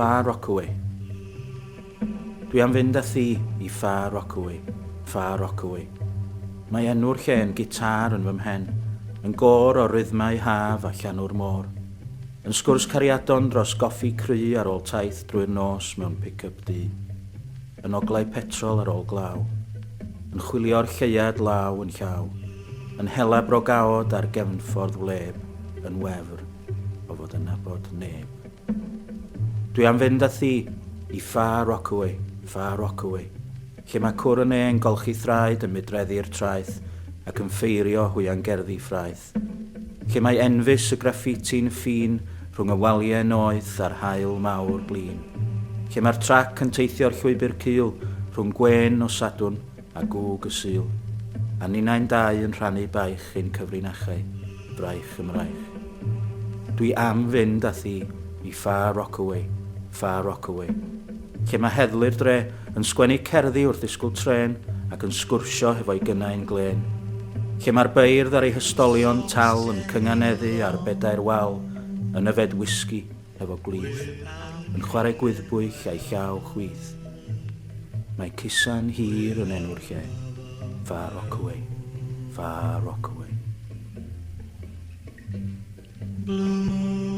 Far Rockaway. Dwi am fynd â thi i Far Rockaway, Far Rockaway. Mae enw'r lle'n gitar yn fy mhen, yn gor o rythmau haf a llanw'r môr. Yn sgwrs cariadon dros goffi cry ar ôl taith drwy'r nos mewn pick-up du. Yn oglau petrol ar ôl glaw. Yn chwilio'r lleiad law yn llaw. Yn hela brogaod ar gefnffordd wleb, yn wefr o fod yn nabod neb. Dwi am fynd â thi i Far Rockaway, Far Rockaway, lle mae cwr yn e'n golchi thraed yn mydreddi'r traeth ac yn ffeirio hwyangerddi ffraeth. Lle mae enfys y graffiti'n ffin rhwng y waliau noeth a'r haul mawr blin. Lle mae'r trac yn teithio'r llwybr cul rhwng gwen o Sadwn a gwg y sul. A ninnau'n dau yn rhannu baich ein cyfrinachau, braich ymraich. Dwi am fynd â thi i Far Rockaway, Far Rockaway, lle mae heddlu'r dre yn sgwennu cerddi wrth ddisgwyl tren ac yn sgwrsio hefo'i gynnau'n glen. Lle mae'r beirdd ar ei hystolion tal yn cynganeddu ar bedair wal yn yfed whisky efo gwlydd, yn chwarae gwyddbwyll a'i llaw chwyth. Mae cusa'n hir yn enw'r lle, Far Rockaway, Far Rockaway. Blue